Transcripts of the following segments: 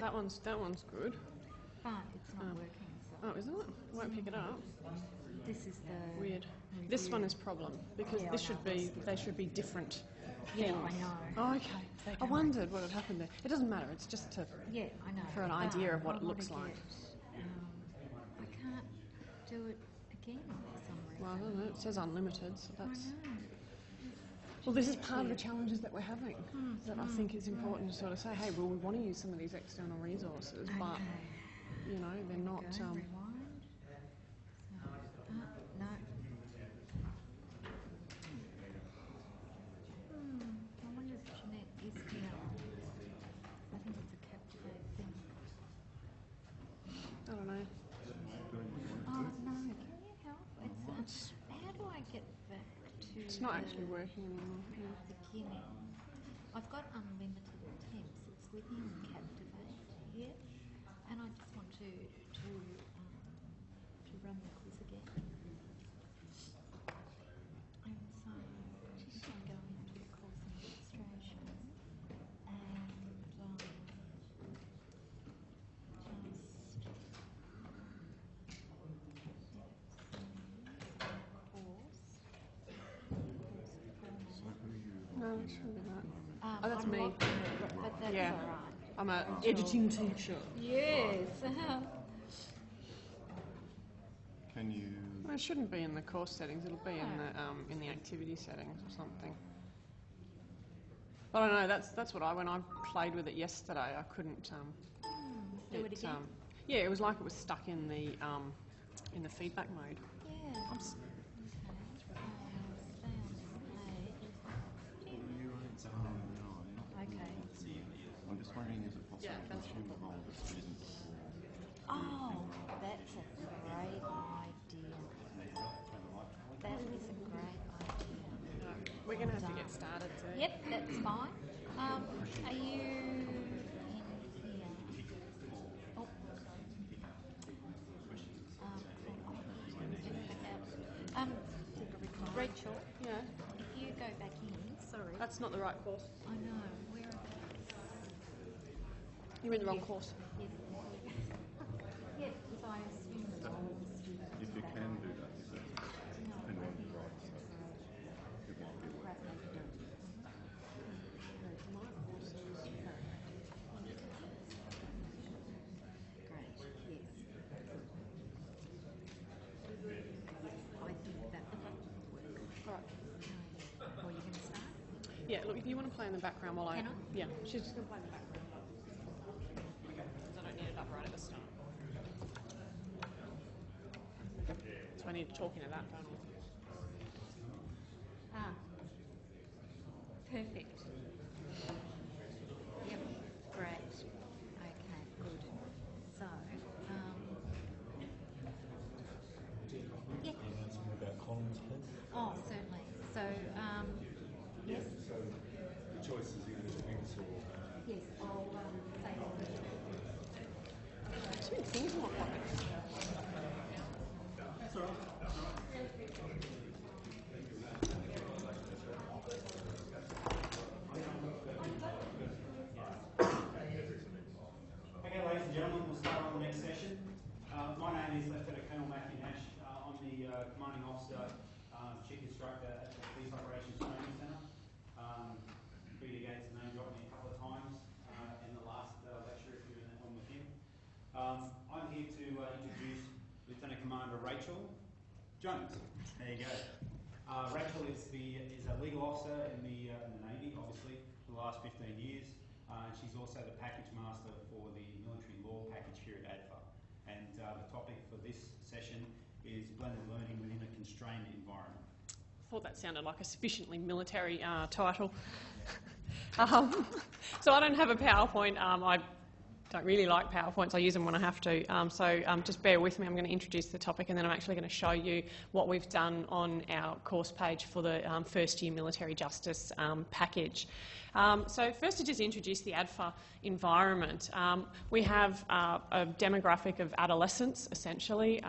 that one's good. But it's not working. So Oh, isn't it? It won't pick it up. this is the Weird. review. This one is problem because Yeah, this I should know. be they should be different. Yeah, things. I know. Oh, okay. They I don't. wondered what had happened there. It doesn't matter. It's just to Yeah, I know. for an But idea of what I it looks wanna like. get, I can't do it again for some reason. Well, I don't know. It says unlimited, so I that's. know. Well, this is part of the challenges that we're having. That I think it's important to sort of say, hey, well, we want to use some of these external resources, but Okay. you know, they're not. Go, rewind. So, no. I wonder if Jeanette is here. I think it's a Captivate thing. I don't know. Oh no, can you help? It's how do I get back to It's not the actually working anymore. Yeah. beginning? I've got unlimited attempts. It's within Captivate here, and I just want to run the quiz again. And so just going to go into the course administration and No, it shouldn't be that. oh, that's me. But that's Yeah. all right. I'm an editing teacher. Yes. Can you? Well, it shouldn't be in the course settings. It'll be in the activity settings or something. I don't know. That's what when I played with it yesterday, I couldn't. Do it again? Yeah, it was like it was stuck in the feedback mode. Yeah. I'm s- Okay. I'm just wondering, is it possible Yeah, to that's assume the role of the student before? Oh, that's a great idea. That is a great idea. We're going to have to get started too. Yep, that's fine. Are you in here? Oh. Rachel, Yeah. if you go back in, sorry. That's not the right course. I know, where are You're in the wrong course. Yes. Yes, so I assume it's all If you can do that, is it depending on the right, so it might be worth it. Great, yes. I think that would work. All right. Are you going to start? Yeah. Look, if you want to play in the background while Can I? Yeah. She's just going to play in the background. Okay. Because I don't need it up right at the start. So I need to talk into that, don't I? Ah, perfect. Yep, great. Okay, good. So, yeah. About columns, please. Oh, certainly. So, yes, So the choice is either links or yes, I'll say that. Too many things in my pocket. Okay, ladies and gentlemen, we'll start on the next session. My name is Lieutenant Colonel Matthew Nash. I'm the Commanding Officer, Chief Instructor at the Police Operations Training Centre. Peter Gates name dropped me a couple of times in the last lecture if you were in that one with him. I'm here to introduce Lieutenant Commander Rachel Jones. There you go. Rachel is a legal officer in the Navy, obviously, for the last 15 years. And she's also the package master for the military law package here at ADFA. And the topic for this session is blended learning within a constrained environment. I thought that sounded like a sufficiently military title. So I don't have a PowerPoint. I don't really like PowerPoints. I use them when I have to. So just bear with me. I'm going to introduce the topic and then I'm actually going to show you what we've done on our course page for the first year military justice package. So first to just introduce the ADFA environment. We have a demographic of adolescents, essentially.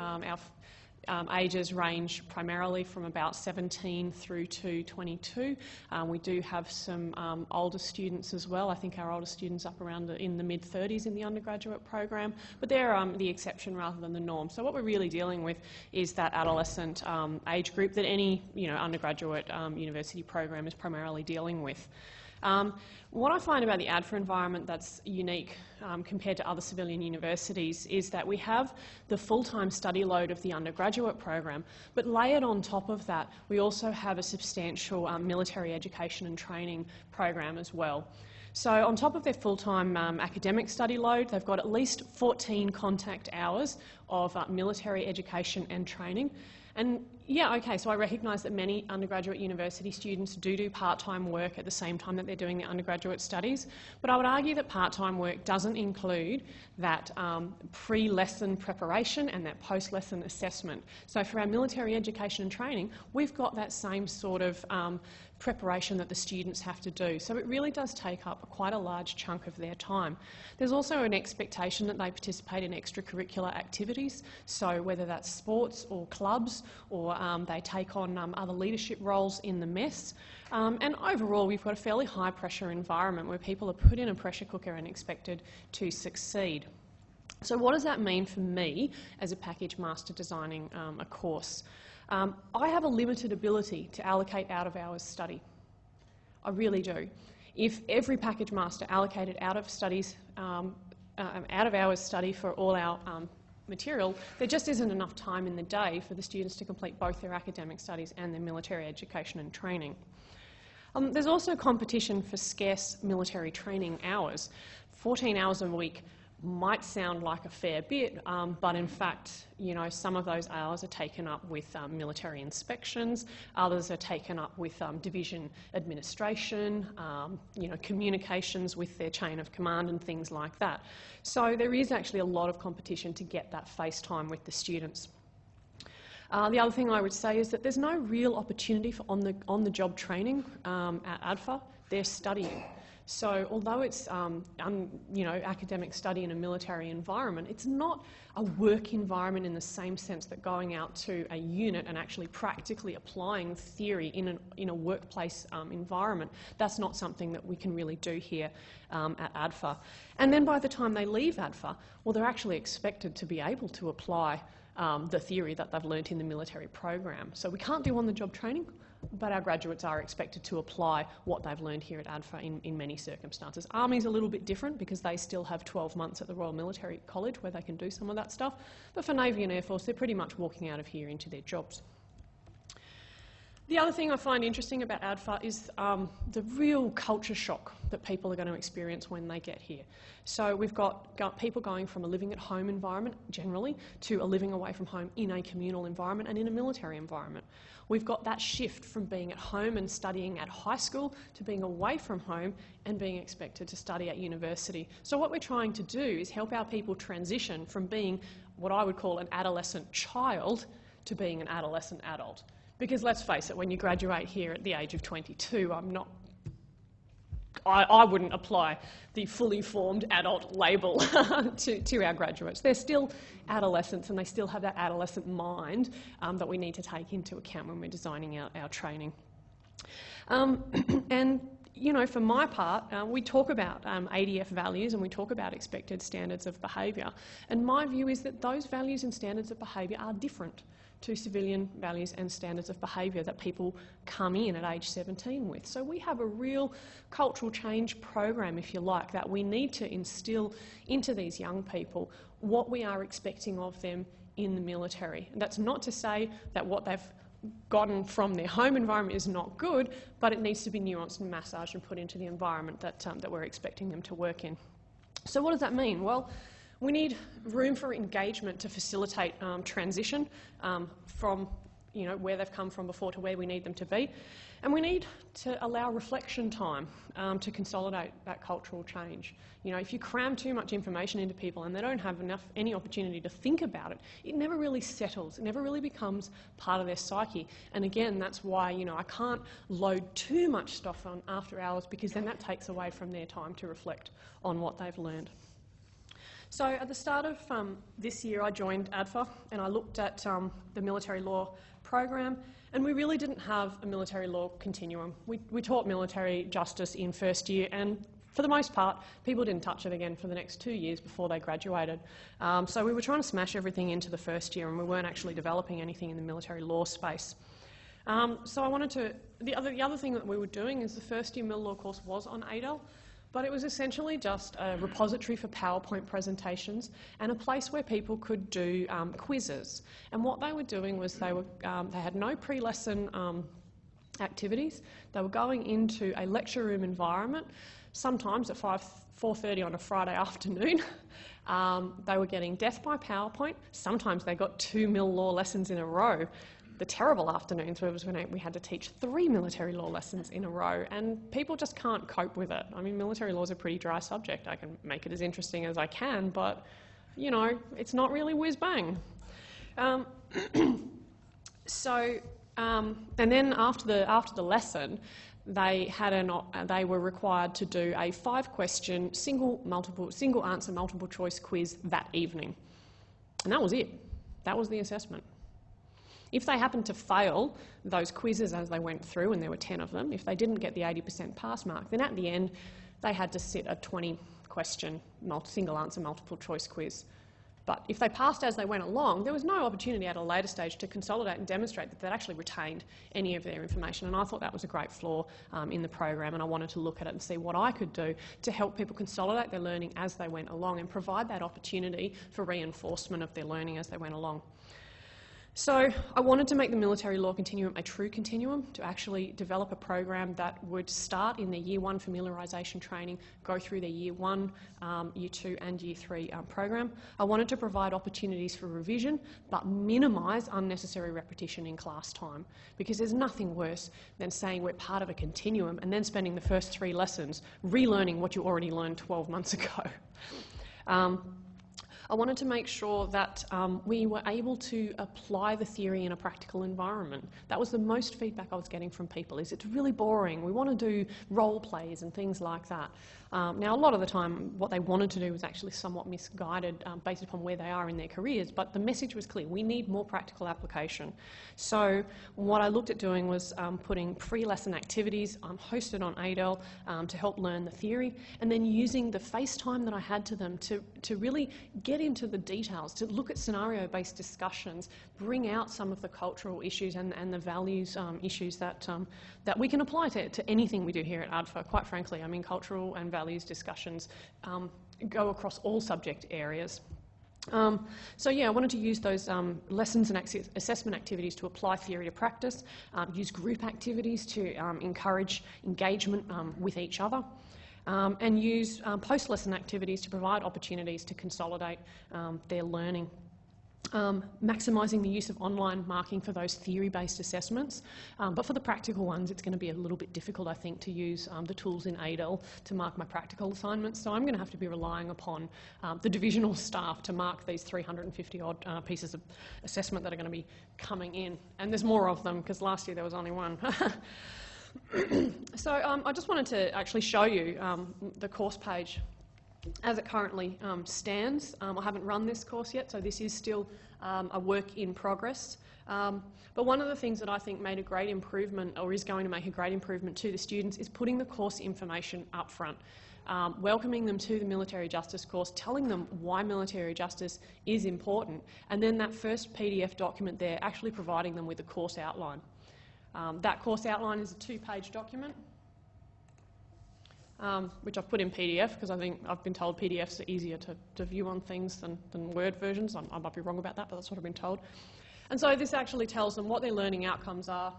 ages range primarily from about 17 through to 22. We do have some older students as well. I think our older students up around in the mid-30s in the undergraduate program, but they're the exception rather than the norm. So what we're really dealing with is that adolescent age group that any undergraduate university program is primarily dealing with. What I find about the ADFA environment that's unique compared to other civilian universities is that we have the full-time study load of the undergraduate program, but layered on top of that, we also have a substantial military education and training program as well. So on top of their full-time academic study load, they've got at least 14 contact hours of military education and training. And yeah, okay, so I recognise that many undergraduate university students do part-time work at the same time that they're doing their undergraduate studies, but I would argue that part-time work doesn't include that pre-lesson preparation and that post-lesson assessment. So for our military education and training, we've got that same sort of preparation that the students have to do. So it really does take up quite a large chunk of their time. There's also an expectation that they participate in extracurricular activities, so whether that's sports or clubs, or they take on other leadership roles in the mess. And overall, we've got a fairly high pressure environment where people are put in a pressure cooker and expected to succeed. So what does that mean for me as a package master designing a course? I have a limited ability to allocate out-of-hours study. I really do. If every package master allocated out-of-hours study for all our material, there just isn't enough time in the day for the students to complete both their academic studies and their military education and training. There's also competition for scarce military training hours. 14 hours a week might sound like a fair bit, but in fact, you know, some of those hours are taken up with military inspections, others are taken up with division administration, you know, communications with their chain of command and things like that. So there is actually a lot of competition to get that face time with the students. The other thing I would say is that there's no real opportunity for on-the-job training at ADFA. They're studying. So although it's you know, academic study in a military environment, it's not a work environment in the same sense that going out to a unit and actually practically applying theory in a workplace environment. That's not something that we can really do here at ADFA. And then by the time they leave ADFA, well, they're actually expected to be able to apply the theory that they've learnt in the military program. So we can't do on-the-job training, but our graduates are expected to apply what they've learned here at ADFA in many circumstances. Army's a little bit different because they still have 12 months at the Royal Military College where they can do some of that stuff, but for Navy and Air Force, they're pretty much walking out of here into their jobs. The other thing I find interesting about ADFA is the real culture shock that people are going to experience when they get here. So we've got people going from a living at home environment generally to a living away from home in a communal environment and in a military environment. We've got that shift from being at home and studying at high school to being away from home and being expected to study at university. So what we're trying to do is help our people transition from being what I would call an adolescent child to being an adolescent adult. Because let's face it, when you graduate here at the age of 22, I wouldn't apply the fully formed adult label to our graduates. They're still adolescents and they still have that adolescent mind that we need to take into account when we're designing our training. And you know, for my part, we talk about ADF values and we talk about expected standards of behaviour. And my view is that those values and standards of behaviour are different to civilian values and standards of behaviour that people come in at age 17 with. So we have a real cultural change program, if you like, that we need to instill into these young people what we are expecting of them in the military. And that's not to say that what they've gotten from their home environment is not good, but it needs to be nuanced and massaged and put into the environment that we're expecting them to work in. So what does that mean? Well, we need room for engagement to facilitate transition from, you know, where they've come from before to where we need them to be. And we need to allow reflection time to consolidate that cultural change. You know, if you cram too much information into people and they don't have any opportunity to think about it, it never really settles. It never really becomes part of their psyche. And again, that's why, you know, I can't load too much stuff on after hours because then that takes away from their time to reflect on what they've learned. So at the start of this year, I joined ADFA and I looked at the military law program, and we really didn't have a military law continuum. We taught military justice in first year, and for the most part, people didn't touch it again for the next 2 years before they graduated. So we were trying to smash everything into the first year, and we weren't actually developing anything in the military law space. So I wanted to, the other thing that we were doing is the first year mil law course was on ADL, but it was essentially just a repository for PowerPoint presentations and a place where people could do quizzes. And what they were doing was they had no pre-lesson activities. They were going into a lecture room environment, sometimes at 4:30 on a Friday afternoon. They were getting death by PowerPoint. Sometimes they got 2 mil law lessons in a row. The terrible afternoons was when we had to teach 3 military law lessons in a row, and people just can't cope with it. I mean, military law is a pretty dry subject. I can make it as interesting as I can, but, you know, it's not really whiz-bang. And then after the lesson, they were required to do a 5-question single answer multiple choice quiz that evening, and that was it. That was the assessment. If they happened to fail those quizzes as they went through, and there were 10 of them, if they didn't get the 80% pass mark, then at the end they had to sit a 20-question single answer multiple choice quiz. But if they passed as they went along, there was no opportunity at a later stage to consolidate and demonstrate that they'd actually retained any of their information. And I thought that was a great flaw in the program, and I wanted to look at it and see what I could do to help people consolidate their learning as they went along and provide that opportunity for reinforcement of their learning as they went along. So I wanted to make the military law continuum a true continuum, to actually develop a program that would start in their Year 1 familiarisation training, go through their Year 1, Year 2 and Year 3 program. I wanted to provide opportunities for revision but minimise unnecessary repetition in class time, because there's nothing worse than saying we're part of a continuum and then spending the first 3 lessons relearning what you already learned 12 months ago. I wanted to make sure that we were able to apply the theory in a practical environment. That was the most feedback I was getting from people, is it's really boring. We want to do role plays and things like that. Now, a lot of the time, what they wanted to do was actually somewhat misguided based upon where they are in their careers, but the message was clear. We need more practical application. So what I looked at doing was putting pre-lesson activities hosted on ADL to help learn the theory, and then using the face time that I had to them to really get into the details, to look at scenario-based discussions, bring out some of the cultural issues and the values issues that we can apply to anything we do here at ADFA, quite frankly. I mean, cultural and values discussions go across all subject areas. So yeah, I wanted to use those lessons and assessment activities to apply theory to practice, use group activities to encourage engagement with each other, and use post-lesson activities to provide opportunities to consolidate their learning. Maximising the use of online marking for those theory-based assessments, but for the practical ones it's going to be a little bit difficult, I think, to use the tools in ADL to mark my practical assignments, so I'm going to have to be relying upon the divisional staff to mark these 350-odd pieces of assessment that are going to be coming in, and there's more of them because last year there was only one. So I just wanted to actually show you the course page as it currently stands. I haven't run this course yet, so this is still a work in progress. But one of the things that I think made a great improvement, or is going to make a great improvement to the students, is putting the course information up front. Welcoming them to the military justice course, telling them why military justice is important, and then that first PDF document there actually providing them with a course outline. That course outline is a 2-page document, which I've put in PDF because I think I've been told PDFs are easier to view on things than Word versions. I might be wrong about that, but that's what I've been told. And so this actually tells them what their learning outcomes are.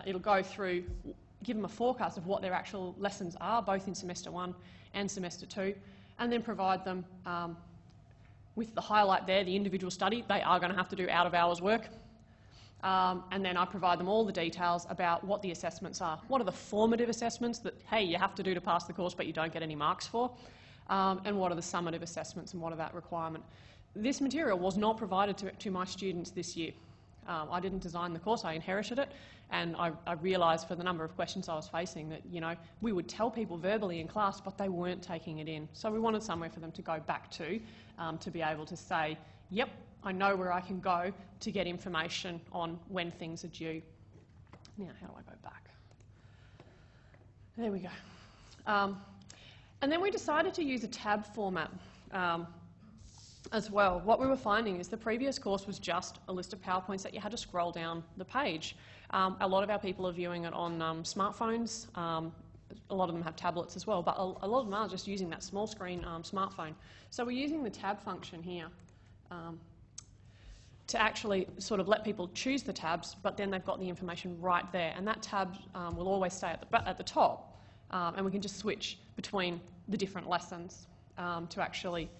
It'll go through, give them a forecast of what their actual lessons are, both in semester 1 and semester 2, and then provide them with the highlight there, the individual study. They are going to have to do out-of-hours work. And then I provide them all the details about what the assessments are. What are the formative assessments that, hey, you have to do to pass the course but you don't get any marks for? And what are the summative assessments and what are that requirement? This material was not provided to my students this year. I didn't design the course, I inherited it, and I realised for the number of questions I was facing that, you know, we would tell people verbally in class, but they weren't taking it in. So we wanted somewhere for them to go back to be able to say, yep, I know where I can go to get information on when things are due. Now, how do I go back? There we go. And then we decided to use a tab format as well. What we were finding is the previous course was just a list of PowerPoints that you had to scroll down the page. A lot of our people are viewing it on smartphones. A lot of them have tablets as well, but a lot of them are just using that small screen smartphone. So we're using the tab function here to actually sort of let people choose the tabs, but then they've got the information right there, and that tab will always stay at the top, and we can just switch between the different lessons to actually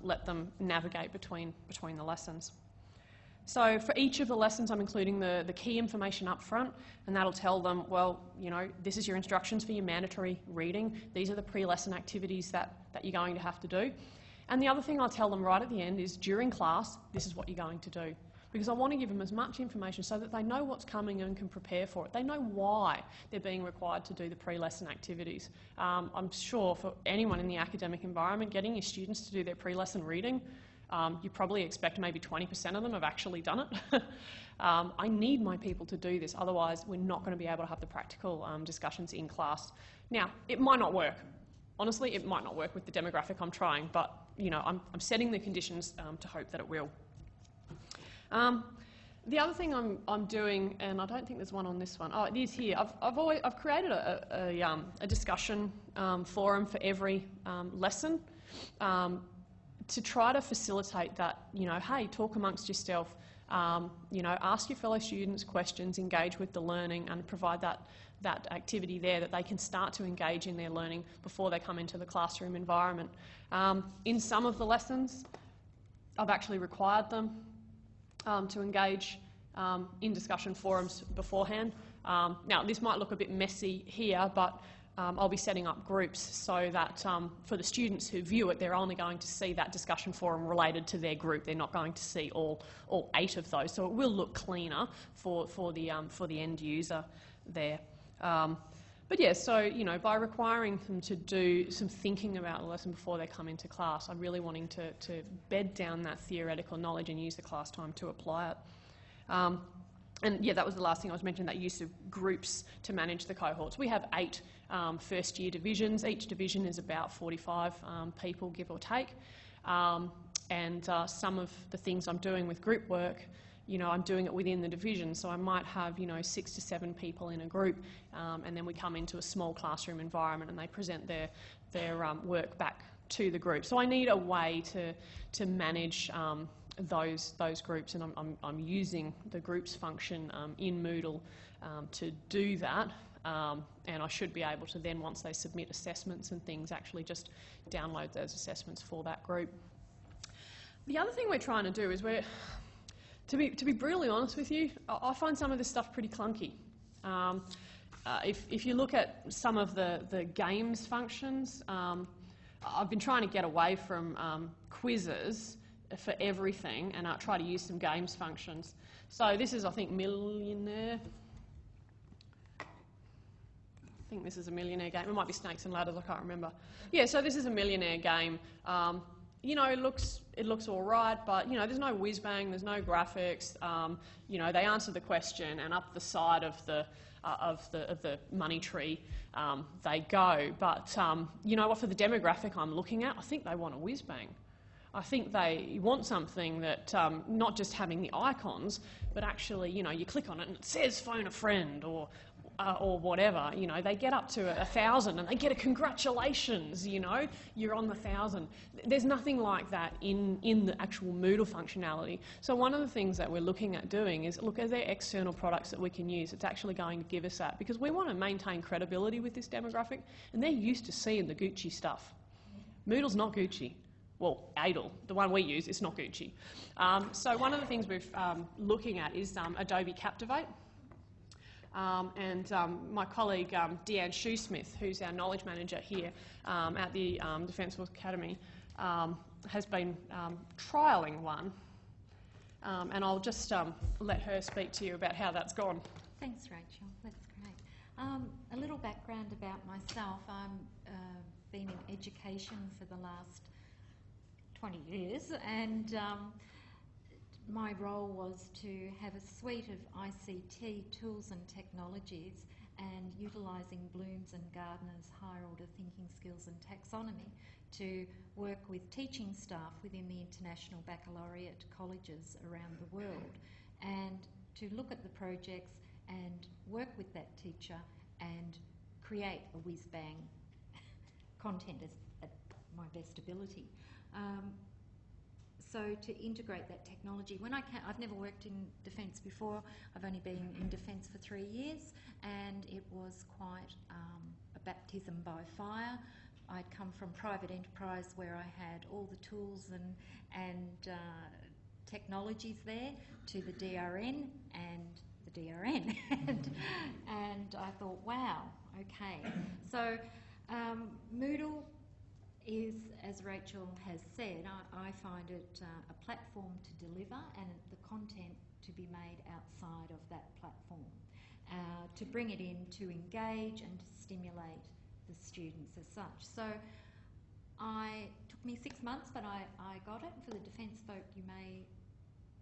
let them navigate between the lessons. So for each of the lessons, I'm including the key information up front, and that'll tell them, well, you know, this is your instructions for your mandatory reading. These are the pre-lesson activities that you're going to have to do. And the other thing I'll tell them right at the end is, during class, this is what you're going to do. Because I want to give them as much information so that they know what's coming and can prepare for it. They know why they're being required to do the pre-lesson activities. I'm sure for anyone in the academic environment, getting your students to do their pre-lesson reading, you probably expect maybe 20% of them have actually done it. I need my people to do this, otherwise we're not going to be able to have the practical discussions in class. Now, it might not work. Honestly, it might not work with the demographic I'm trying, but you know, I'm setting the conditions to hope that it will. The other thing I'm doing, and I don't think there's one on this one. Oh, it is here. I've created a discussion forum for every lesson to try to facilitate that. You know, hey, talk amongst yourself. You know, ask your fellow students questions, engage with the learning, and provide that activity there that they can start to engage in their learning before they come into the classroom environment. In some of the lessons, I've actually required them to engage in discussion forums beforehand. Now, this might look a bit messy here, but I'll be setting up groups so that for the students who view it, they're only going to see that discussion forum related to their group. They're not going to see all 8 of those, so it will look cleaner for the end user there. But yeah, so, you know, by requiring them to do some thinking about the lesson before they come into class, I'm really wanting to bed down that theoretical knowledge and use the class time to apply it. And yeah, that was the last thing I was mentioning, that use of groups to manage the cohorts. We have 8 first year divisions. Each division is about 45 people, give or take. And some of the things I'm doing with group work, you know, I'm doing it within the division, so I might have, you know, 6 to 7 people in a group, and then we come into a small classroom environment and they present their work back to the group. So I need a way to manage those groups, and I'm using the groups function in Moodle to do that, and I should be able to then, once they submit assessments and things, actually just download those assessments for that group. The other thing we're trying to do is to be brutally honest with you, I find some of this stuff pretty clunky. If you look at some of the games functions, I've been trying to get away from quizzes for everything and try to use some games functions. So this is, I think, Millionaire. I think this is a Millionaire game. It might be Snakes and Ladders, I can't remember. Yeah, so this is a Millionaire game. You know, it looks all right, but, you know, there's no whiz-bang, there's no graphics. You know, they answer the question, and up the side of the money tree they go. But, you know what, for the demographic I'm looking at, I think they want a whiz-bang. I think they want something that, not just having the icons, but actually, you know, you click on it and it says phone a friend or whatever, you know, they get up to 1,000 and they get a congratulations, you know, you're on the 1,000. There's nothing like that in the actual Moodle functionality. So one of the things that we're looking at doing is, look, are there external products that we can use that's actually going to give us that? Because we want to maintain credibility with this demographic, and they're used to seeing the Gucci stuff. Moodle's not Gucci. Well, Adel, the one we use, is not Gucci. So one of the things we're looking at is Adobe Captivate. And my colleague Deanne Shoesmith, who's our knowledge manager here at the Defence Force Academy, has been trialling one. and I'll just let her speak to you about how that's gone. Thanks, Rachel. That's great. A little background about myself. I'm been in education for the last 20 years, and my role was to have a suite of ICT tools and technologies, and utilising Bloom's and Gardner's higher order thinking skills and taxonomy to work with teaching staff within the international baccalaureate colleges around the world, and to look at the projects and work with that teacher and create a whiz-bang content at my best ability. So to integrate that technology, I've never worked in defence before. I've only been in defence for 3 years, and it was quite a baptism by fire. I'd come from private enterprise where I had all the tools and technologies there, to the DRN and the DRN, and I thought, wow, okay. So Moodle is, as Rachel has said, I find it a platform to deliver and the content to be made outside of that platform, to bring it in, to engage and to stimulate the students as such. So it took me 6 months, but I got it. For the defence folk, you may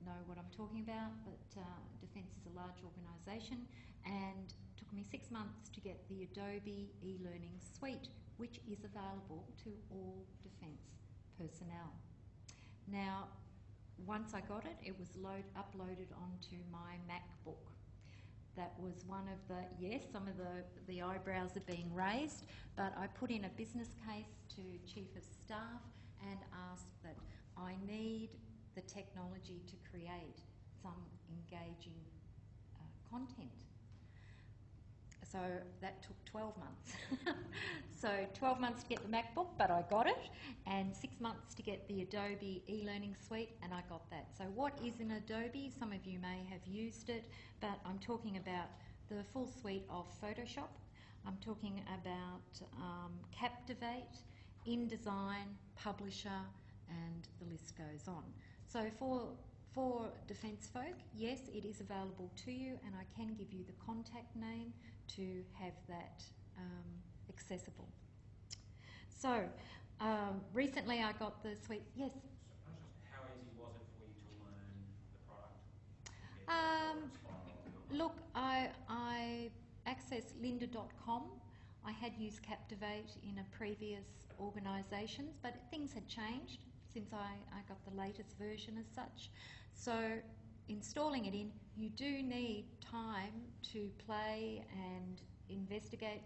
know what I'm talking about, but Defence is a large organisation, and it took me 6 months to get the Adobe e-learning suite, which is available to all defence personnel. Now, once I got it, it was uploaded onto my MacBook. That was one of the, yes, some of the eyebrows are being raised, but I put in a business case to Chief of Staff and asked that I need the technology to create some engaging content. So that took 12 months. So 12 months to get the MacBook, but I got it, and 6 months to get the Adobe e-learning suite, and I got that. So what is an Adobe? Some of you may have used it, but I'm talking about the full suite of Photoshop. I'm talking about Captivate, InDesign, Publisher, and the list goes on. So for defence folk, yes, it is available to you, and I can give you the contact name to have that accessible. So recently I got the suite. Yes. How easy was it for you to learn the product? Look, I accessed lynda.com. I had used Captivate in a previous organisations, but things had changed since I got the latest version as such. So installing it in, you do need time to play and investigate.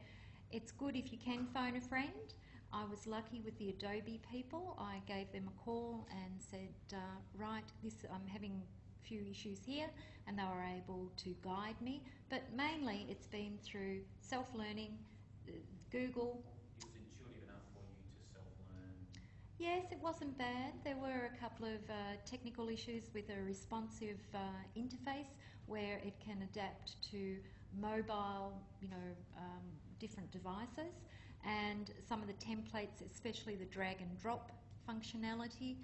It's good if you can phone a friend. I was lucky with the Adobe people. I gave them a call and said, right, I'm having a few issues here, and they were able to guide me. But mainly it's been through self-learning, Google. It was intuitive enough for you to self-learn? Yes, it wasn't bad. There were a couple of technical issues with a responsive interface where it can adapt to mobile, different devices, and some of the templates, especially the drag and drop functionality,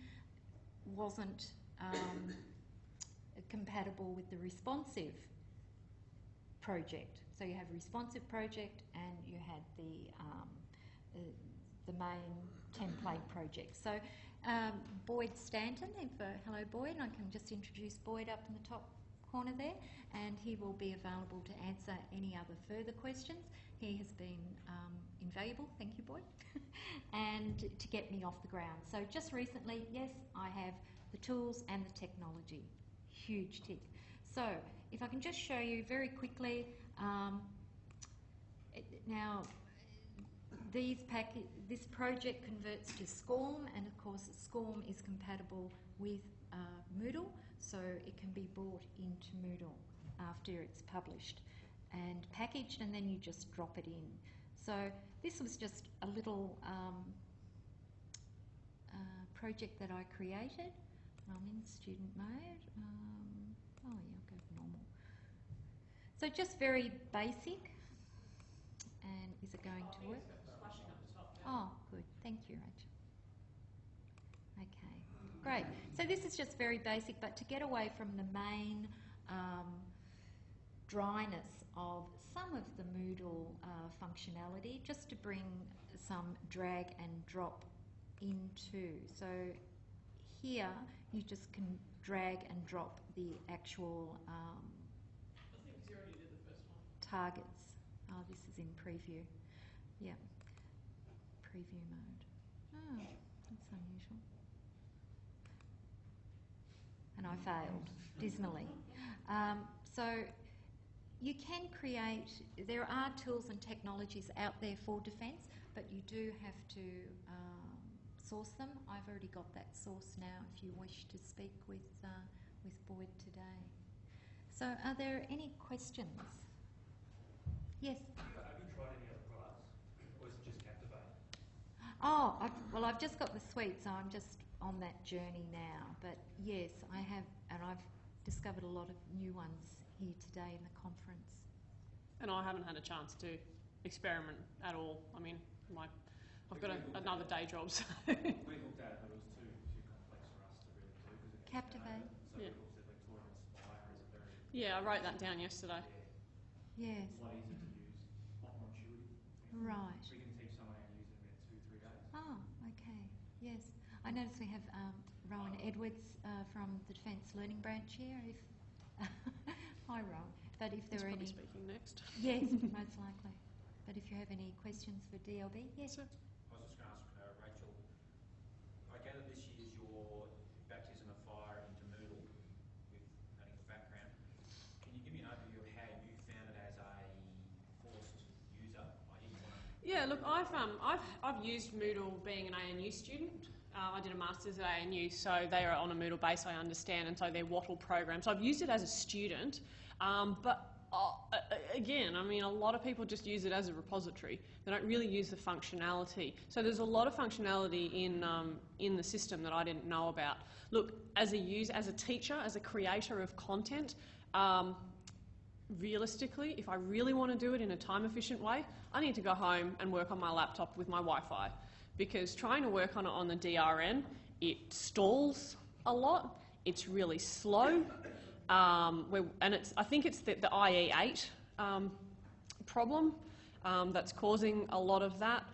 wasn't compatible with the responsive project. So you have a responsive project and you had the main template project. So Boyd Stanton, hello Boyd, I can just introduce Boyd up in the top corner there, and he will be available to answer any other further questions. He has been invaluable, thank you Boyd, and to get me off the ground. So just recently, yes, I have the tools and the technology. Huge tick. So if I can just show you very quickly, now this project converts to SCORM, and of course SCORM is compatible with Moodle, so it can be brought into Moodle after it's published and packaged, and then you just drop it in. So this was just a little project that I created. I'm in student mode. I'll go normal. So just very basic. And is it going to work? Oh, good. Thank you, Rachel. Okay, great. So this is just very basic, but to get away from the main dryness of some of the Moodle functionality, just to bring some drag and drop into. So here you just can drag and drop the actual I think you already did the first one. targets. Oh, this is in preview. Yeah, preview mode. Oh, that's unusual. And I failed dismally. So you can create, there are tools and technologies out there for defence, but you do have to source them. I've already got that source now if you wish to speak with Boyd today. So are there any questions? Yes? Have you tried any other products, or is it just Captivate? Oh, I've just got the suite, so I'm just on that journey now. But yes, I have, and I've discovered a lot of new ones here today in the conference. And I haven't had a chance to experiment at all. I mean, I've got another day job. So. We looked at it, but it was too complex for us to really do. Because it Captivate. So Yeah. we looked at Victoria Inspire as a very... Yeah, I wrote that down yesterday. Yes, It's a lot easier to use, a lot more intuitive. right. We can teach someone how to use it in about 2-3 days. Oh, okay. Yes, I notice we have Rowan Edwards from the Defence Learning Branch here. If hi, Rowan. But if there He's are probably any, speaking next. yes, most likely. But if you have any questions for DLB, yes. So, I was just going to ask Rachel, I gather this year's your baptism of fire into Moodle with having a background. Can you give me an overview of how you found it as a forced user? yeah, look, I've used Moodle being an ANU student. I did a master's at ANU, so they are on a Moodle base, I understand, and so they're Wattle programs. So I've used it as a student, but again, I mean, a lot of people just use it as a repository. They don't really use the functionality. So there's a lot of functionality in the system that I didn't know about. Look, as a user, as a teacher, as a creator of content, realistically, if I really want to do it in a time-efficient way, I need to go home and work on my laptop with my Wi-Fi. Because trying to work on it on the DRN, it stalls a lot, it's really slow, and I think it's the IE8 problem that's causing a lot of that.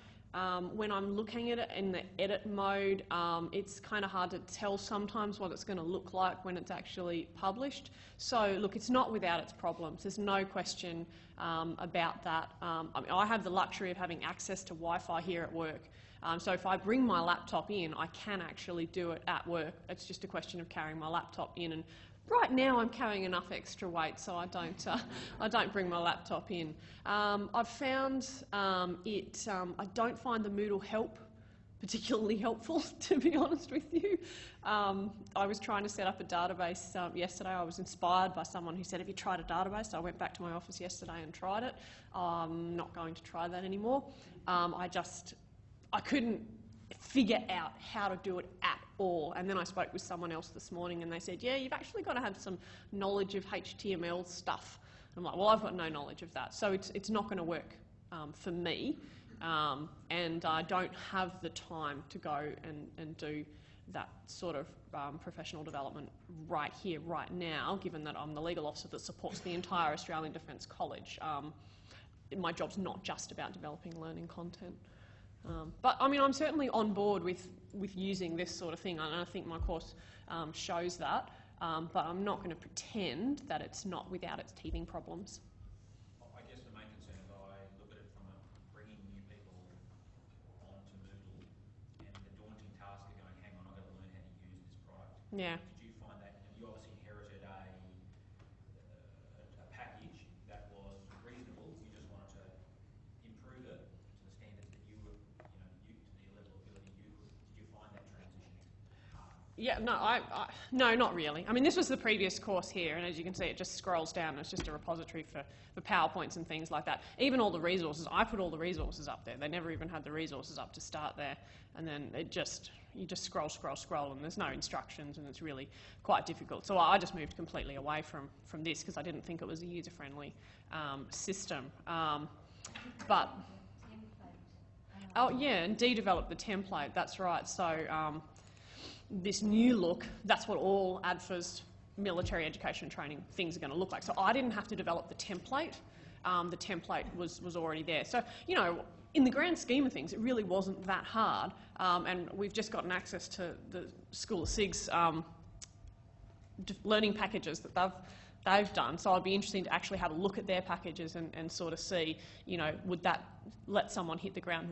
When I'm looking at it in the edit mode, it's kind of hard to tell sometimes what it's going to look like when it's actually published. So look, it's not without its problems. There's no question about that. I mean, I have the luxury of having access to Wi-Fi here at work. So if I bring my laptop in, I can actually do it at work. It's just a question of carrying my laptop in. And right now I'm carrying enough extra weight, so I don't bring my laptop in. I've found I don't find the Moodle help particularly helpful, to be honest with you. I was trying to set up a database yesterday. I was inspired by someone who said, have you tried a database? So I went back to my office yesterday and tried it. I'm not going to try that anymore. I couldn't figure out how to do it at all. And then I spoke with someone else this morning and they said, yeah, you've actually got to have some knowledge of HTML stuff. I'm like, well, I've got no knowledge of that. So it's not going to work for me. And I don't have the time to go and do that sort of professional development right here, right now, given that I'm the legal officer that supports the entire Australian Defence College. My job's not just about developing learning content. But I mean, I'm certainly on board with using this sort of thing, and I think my course shows that. But I'm not going to pretend that it's not without its teething problems. I guess the main concern is I look at it from bringing new people onto Moodle and the daunting task of going, hang on, I've got to learn how to use this product. Yeah. Did you find that, and you obviously inherited a package that was reasonable, you just wanted to improve it to the standards that you were, to the level of ability you could. Did you find that transition hard? Yeah, no, no, not really. I mean, this was the previous course here, and as you can see, it just scrolls down. It's just a repository for PowerPoints and things like that. Even all the resources, I put all the resources up there. They never even had the resources up to start there. And then you just scroll, and there's no instructions, and it's really quite difficult. So I just moved completely away from this because I didn't think it was a user-friendly system. But oh yeah, and de-develop the template. That's right. So this new look, that's what all ADFA's military education training things are going to look like. So I didn't have to develop the template. The template was already there. So, you know, in the grand scheme of things, it really wasn't that hard. And we've just gotten access to the School of SIG's learning packages that they've done. So I'd be interested to actually have a look at their packages and sort of see, you know, would that let someone hit the ground